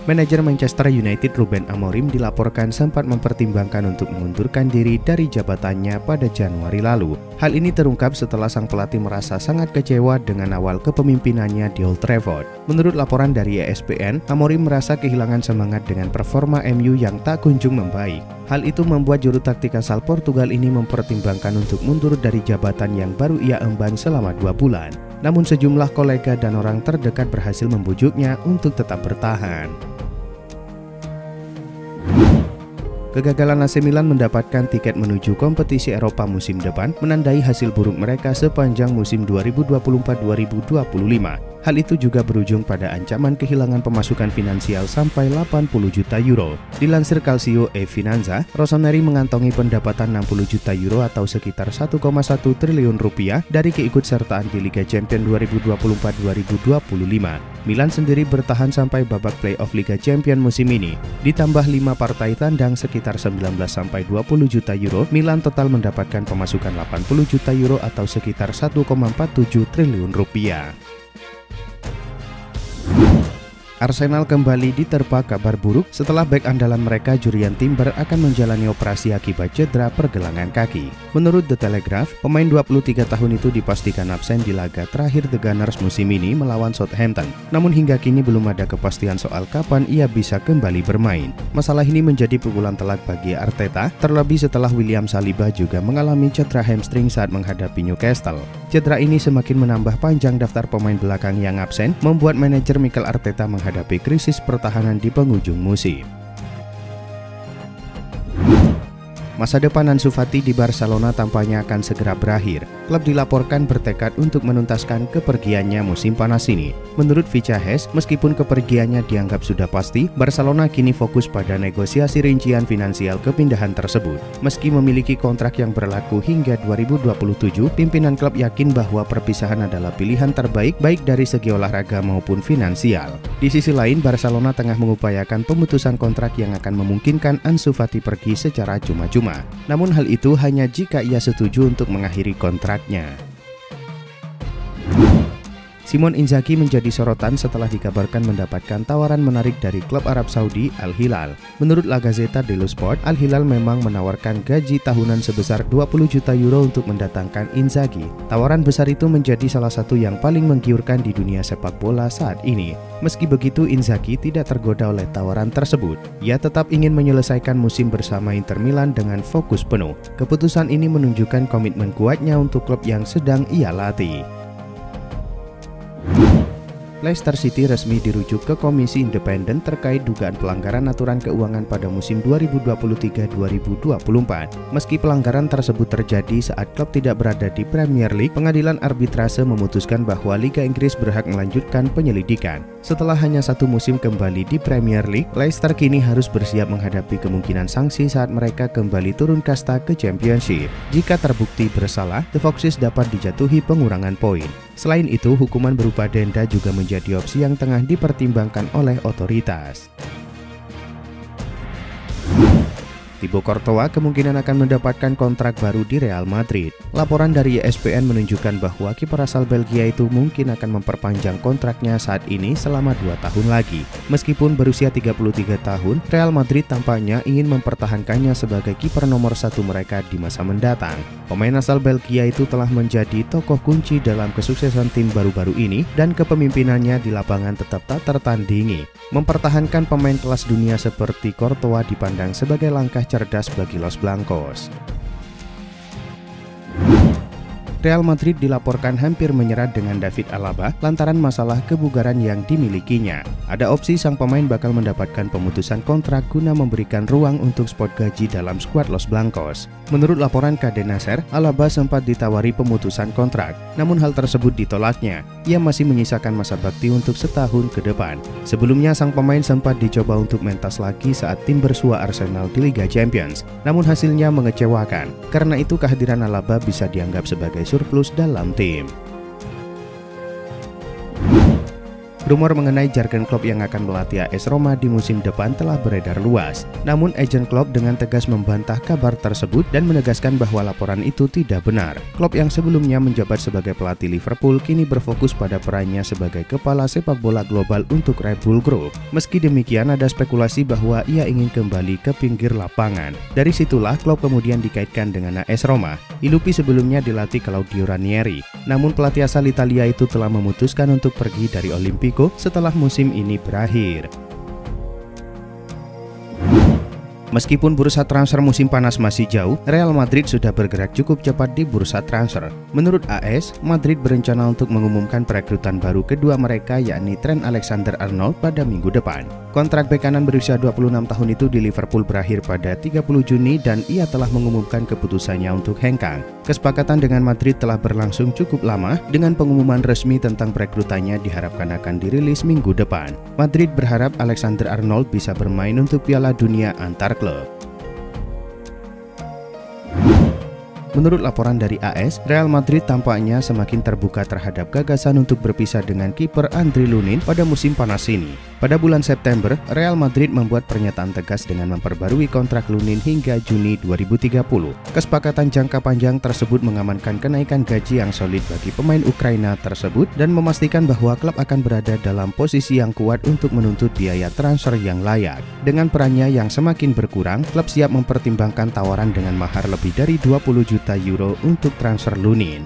Manajer Manchester United Ruben Amorim dilaporkan sempat mempertimbangkan untuk mengundurkan diri dari jabatannya pada Januari lalu. Hal ini terungkap setelah sang pelatih merasa sangat kecewa dengan awal kepemimpinannya di Old Trafford. Menurut laporan dari ESPN, Amorim merasa kehilangan semangat dengan performa MU yang tak kunjung membaik. Hal itu membuat juru taktik asal Portugal ini mempertimbangkan untuk mundur dari jabatan yang baru ia emban selama 2 bulan. Namun sejumlah kolega dan orang terdekat berhasil membujuknya untuk tetap bertahan. Kegagalan AC Milan mendapatkan tiket menuju kompetisi Eropa musim depan menandai hasil buruk mereka sepanjang musim 2024-2025. Hal itu juga berujung pada ancaman kehilangan pemasukan finansial sampai 80 juta euro. Dilansir Calcio e Finanza, Rossoneri mengantongi pendapatan 60 juta euro atau sekitar 1,1 triliun rupiah dari keikutsertaan di Liga Champions 2024-2025. Milan sendiri bertahan sampai babak play-off Liga Champions musim ini. Ditambah 5 partai tandang sekitar 19-20 juta euro, Milan total mendapatkan pemasukan 80 juta euro atau sekitar 1,47 triliun rupiah. Arsenal kembali diterpa kabar buruk setelah bek andalan mereka Jurriën Timber akan menjalani operasi akibat cedera pergelangan kaki. Menurut The Telegraph, pemain 23 tahun itu dipastikan absen di laga terakhir The Gunners musim ini melawan Southampton. Namun hingga kini belum ada kepastian soal kapan ia bisa kembali bermain. Masalah ini menjadi pukulan telak bagi Arteta, terlebih setelah William Saliba juga mengalami cedera hamstring saat menghadapi Newcastle. Cedera ini semakin menambah panjang daftar pemain belakang yang absen, membuat manajer Mikel Arteta menghadapi krisis pertahanan di penghujung musim. Masa depan Ansu Fati di Barcelona tampaknya akan segera berakhir. Klub dilaporkan bertekad untuk menuntaskan kepergiannya musim panas ini. Menurut Vicahes, meskipun kepergiannya dianggap sudah pasti, Barcelona kini fokus pada negosiasi rincian finansial kepindahan tersebut. Meski memiliki kontrak yang berlaku hingga 2027, pimpinan klub yakin bahwa perpisahan adalah pilihan terbaik baik dari segi olahraga maupun finansial. Di sisi lain, Barcelona tengah mengupayakan pemutusan kontrak yang akan memungkinkan Ansu Fati pergi secara cuma-cuma. Namun hal itu hanya jika ia setuju untuk mengakhiri kontraknya. Simone Inzaghi menjadi sorotan setelah dikabarkan mendapatkan tawaran menarik dari klub Arab Saudi Al Hilal. Menurut La Gazzetta dello Sport, Al Hilal memang menawarkan gaji tahunan sebesar 20 juta euro untuk mendatangkan Inzaghi. Tawaran besar itu menjadi salah satu yang paling menggiurkan di dunia sepak bola saat ini. Meski begitu, Inzaghi tidak tergoda oleh tawaran tersebut. Ia tetap ingin menyelesaikan musim bersama Inter Milan dengan fokus penuh. Keputusan ini menunjukkan komitmen kuatnya untuk klub yang sedang ia latih. Leicester City resmi dirujuk ke Komisi Independen terkait dugaan pelanggaran aturan keuangan pada musim 2023-2024. Meski pelanggaran tersebut terjadi saat klub tidak berada di Premier League, pengadilan arbitrase memutuskan bahwa Liga Inggris berhak melanjutkan penyelidikan. Setelah hanya 1 musim kembali di Premier League, Leicester kini harus bersiap menghadapi kemungkinan sanksi saat mereka kembali turun kasta ke Championship. Jika terbukti bersalah, The Foxes dapat dijatuhi pengurangan poin. Selain itu, hukuman berupa denda juga menjadi opsi yang tengah dipertimbangkan oleh otoritas. Thibaut Courtois kemungkinan akan mendapatkan kontrak baru di Real Madrid. Laporan dari ESPN menunjukkan bahwa kiper asal Belgia itu mungkin akan memperpanjang kontraknya saat ini selama 2 tahun lagi. Meskipun berusia 33 tahun, Real Madrid tampaknya ingin mempertahankannya sebagai kiper nomor 1 mereka di masa mendatang. Pemain asal Belgia itu telah menjadi tokoh kunci dalam kesuksesan tim baru-baru ini dan kepemimpinannya di lapangan tetap tak tertandingi. Mempertahankan pemain kelas dunia seperti Courtois dipandang sebagai langkah cerdas bagi Los Blancos. Real Madrid dilaporkan hampir menyerah dengan David Alaba lantaran masalah kebugaran yang dimilikinya. Ada opsi sang pemain bakal mendapatkan pemutusan kontrak guna memberikan ruang untuk spot gaji dalam skuad Los Blancos. Menurut laporan Cadena Ser, Alaba sempat ditawari pemutusan kontrak, namun hal tersebut ditolaknya. Ia masih menyisakan masa bakti untuk setahun ke depan. Sebelumnya sang pemain sempat dicoba untuk mentas lagi saat tim bersua Arsenal di Liga Champions, namun hasilnya mengecewakan. Karena itu kehadiran Alaba bisa dianggap sebagai surplus dalam tim. Rumor mengenai jargon Klopp yang akan melatih AS Roma di musim depan telah beredar luas. Namun agen Klopp dengan tegas membantah kabar tersebut dan menegaskan bahwa laporan itu tidak benar. Klopp yang sebelumnya menjabat sebagai pelatih Liverpool kini berfokus pada perannya sebagai kepala sepak bola global untuk Red Bull Group. Meski demikian ada spekulasi bahwa ia ingin kembali ke pinggir lapangan. Dari situlah Klopp kemudian dikaitkan dengan AS Roma. Ilupi sebelumnya dilatih Claudio Ranieri. Namun pelatih asal Italia itu telah memutuskan untuk pergi dari Olimpico setelah musim ini berakhir. Meskipun bursa transfer musim panas masih jauh, Real Madrid sudah bergerak cukup cepat di bursa transfer. Menurut AS, Madrid berencana untuk mengumumkan perekrutan baru kedua mereka yakni Trent Alexander-Arnold pada minggu depan. Kontrak bek kanan berusia 26 tahun itu di Liverpool berakhir pada 30 Juni dan ia telah mengumumkan keputusannya untuk hengkang. Kesepakatan dengan Madrid telah berlangsung cukup lama, dengan pengumuman resmi tentang perekrutannya diharapkan akan dirilis minggu depan. Madrid berharap Alexander-Arnold bisa bermain untuk Piala Dunia antar klub. Menurut laporan dari AS, Real Madrid tampaknya semakin terbuka terhadap gagasan untuk berpisah dengan kiper Andriy Lunin pada musim panas ini. Pada bulan September, Real Madrid membuat pernyataan tegas dengan memperbarui kontrak Lunin hingga Juni 2030. Kesepakatan jangka panjang tersebut mengamankan kenaikan gaji yang solid bagi pemain Ukraina tersebut dan memastikan bahwa klub akan berada dalam posisi yang kuat untuk menuntut biaya transfer yang layak. Dengan perannya yang semakin berkurang, klub siap mempertimbangkan tawaran dengan mahar lebih dari 20 juta euro untuk transfer Lunin.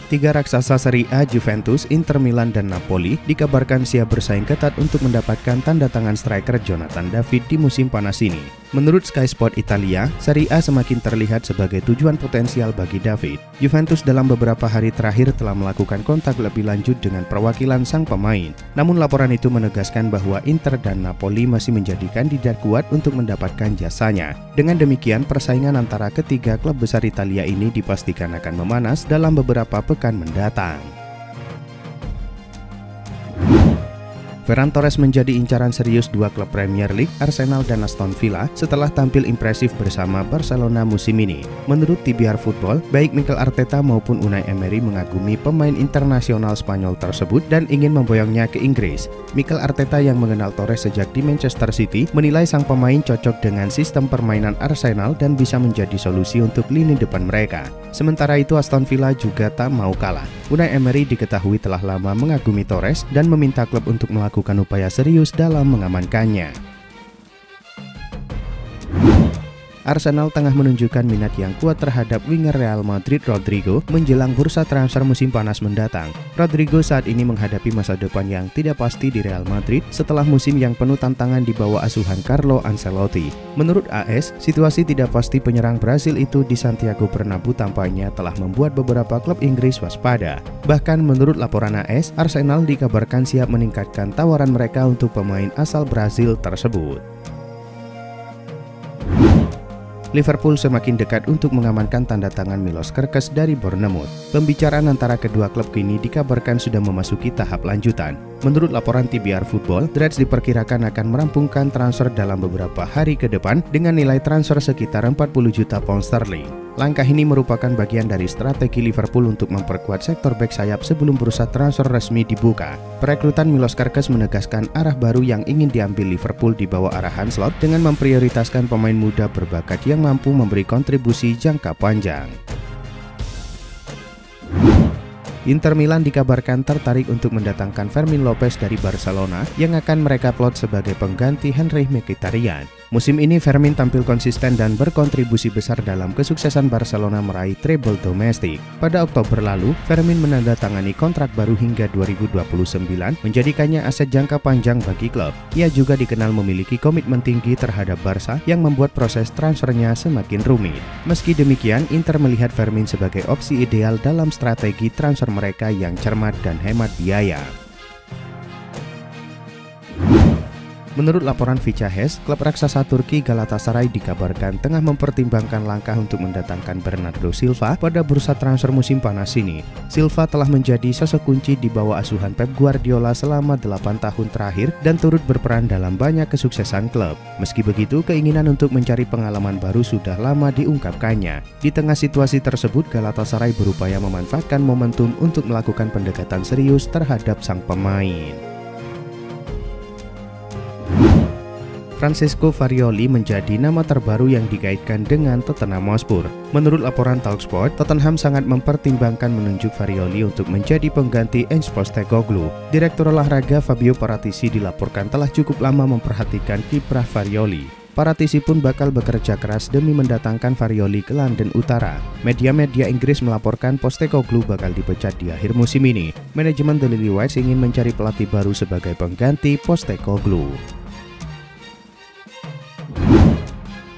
Tiga raksasa Serie A Juventus, Inter Milan, dan Napoli dikabarkan siap bersaing ketat untuk mendapatkan tanda tangan striker Jonathan David di musim panas ini. Menurut Sky Sport Italia, Serie A semakin terlihat sebagai tujuan potensial bagi David. Juventus dalam beberapa hari terakhir telah melakukan kontak lebih lanjut dengan perwakilan sang pemain. Namun laporan itu menegaskan bahwa Inter dan Napoli masih menjadi kandidat kuat untuk mendapatkan jasanya. Dengan demikian, persaingan antara ketiga klub besar Italia ini dipastikan akan memanas dalam beberapa pekan mendatang. Ferran Torres menjadi incaran serius dua klub Premier League, Arsenal dan Aston Villa, setelah tampil impresif bersama Barcelona musim ini. Menurut TBR Football, baik Mikel Arteta maupun Unai Emery mengagumi pemain internasional Spanyol tersebut dan ingin memboyongnya ke Inggris. Mikel Arteta yang mengenal Torres sejak di Manchester City menilai sang pemain cocok dengan sistem permainan Arsenal dan bisa menjadi solusi untuk lini depan mereka. Sementara itu Aston Villa juga tak mau kalah. Unai Emery diketahui telah lama mengagumi Torres dan meminta klub untuk melakukan upaya serius dalam mengamankannya. Arsenal tengah menunjukkan minat yang kuat terhadap winger Real Madrid Rodrigo menjelang bursa transfer musim panas mendatang. Rodrigo saat ini menghadapi masa depan yang tidak pasti di Real Madrid setelah musim yang penuh tantangan di bawah asuhan Carlo Ancelotti. Menurut AS, situasi tidak pasti penyerang Brasil itu di Santiago Bernabeu tampaknya telah membuat beberapa klub Inggris waspada. Bahkan menurut laporan AS, Arsenal dikabarkan siap meningkatkan tawaran mereka untuk pemain asal Brasil tersebut. Liverpool semakin dekat untuk mengamankan tanda tangan Milos Kerkez dari Bournemouth. Pembicaraan antara kedua klub kini dikabarkan sudah memasuki tahap lanjutan. Menurut laporan TBR Football, The Reds diperkirakan akan merampungkan transfer dalam beberapa hari ke depan dengan nilai transfer sekitar 40 juta pound sterling. Langkah ini merupakan bagian dari strategi Liverpool untuk memperkuat sektor bek sayap sebelum bursa transfer resmi dibuka. Perekrutan Milos Kerkez menegaskan arah baru yang ingin diambil Liverpool di bawah arahan Slot dengan memprioritaskan pemain muda berbakat yang mampu memberi kontribusi jangka panjang. Inter Milan dikabarkan tertarik untuk mendatangkan Fermin Lopez dari Barcelona yang akan mereka plot sebagai pengganti Henrikh Mkhitaryan. Musim ini Fermin tampil konsisten dan berkontribusi besar dalam kesuksesan Barcelona meraih treble domestik. Pada Oktober lalu, Fermin menandatangani kontrak baru hingga 2029, menjadikannya aset jangka panjang bagi klub. Ia juga dikenal memiliki komitmen tinggi terhadap Barca yang membuat proses transfernya semakin rumit. Meski demikian, Inter melihat Fermin sebagai opsi ideal dalam strategi transfer mereka yang cermat dan hemat biaya. Menurut laporan Vica Hes, klub raksasa Turki Galatasaray dikabarkan tengah mempertimbangkan langkah untuk mendatangkan Bernardo Silva pada bursa transfer musim panas ini. Silva telah menjadi sosok kunci di bawah asuhan Pep Guardiola selama 8 tahun terakhir dan turut berperan dalam banyak kesuksesan klub. Meski begitu, keinginan untuk mencari pengalaman baru sudah lama diungkapkannya. Di tengah situasi tersebut, Galatasaray berupaya memanfaatkan momentum untuk melakukan pendekatan serius terhadap sang pemain. Francesco Varioli menjadi nama terbaru yang dikaitkan dengan Tottenham Hotspur. Menurut laporan Talksport, Tottenham sangat mempertimbangkan menunjuk Varioli untuk menjadi pengganti Ange Postecoglou. Direktur olahraga Fabio Paratici dilaporkan telah cukup lama memperhatikan kiprah Varioli. Paratici pun bakal bekerja keras demi mendatangkan Varioli ke London Utara. Media-media Inggris melaporkan Postecoglou bakal dipecat di akhir musim ini. Manajemen The Lily-Whites ingin mencari pelatih baru sebagai pengganti Postecoglou.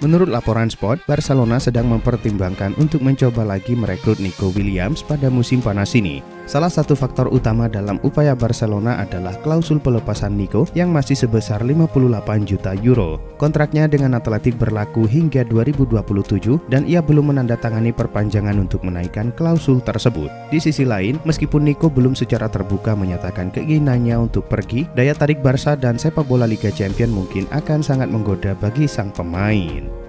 Menurut laporan Sport, Barcelona sedang mempertimbangkan untuk mencoba lagi merekrut Nico Williams pada musim panas ini. Salah satu faktor utama dalam upaya Barcelona adalah klausul pelepasan Nico yang masih sebesar 58 juta euro. Kontraknya dengan Athletic berlaku hingga 2027 dan ia belum menandatangani perpanjangan untuk menaikkan klausul tersebut. Di sisi lain, meskipun Nico belum secara terbuka menyatakan keinginannya untuk pergi, daya tarik Barca dan sepak bola Liga Champions mungkin akan sangat menggoda bagi sang pemain.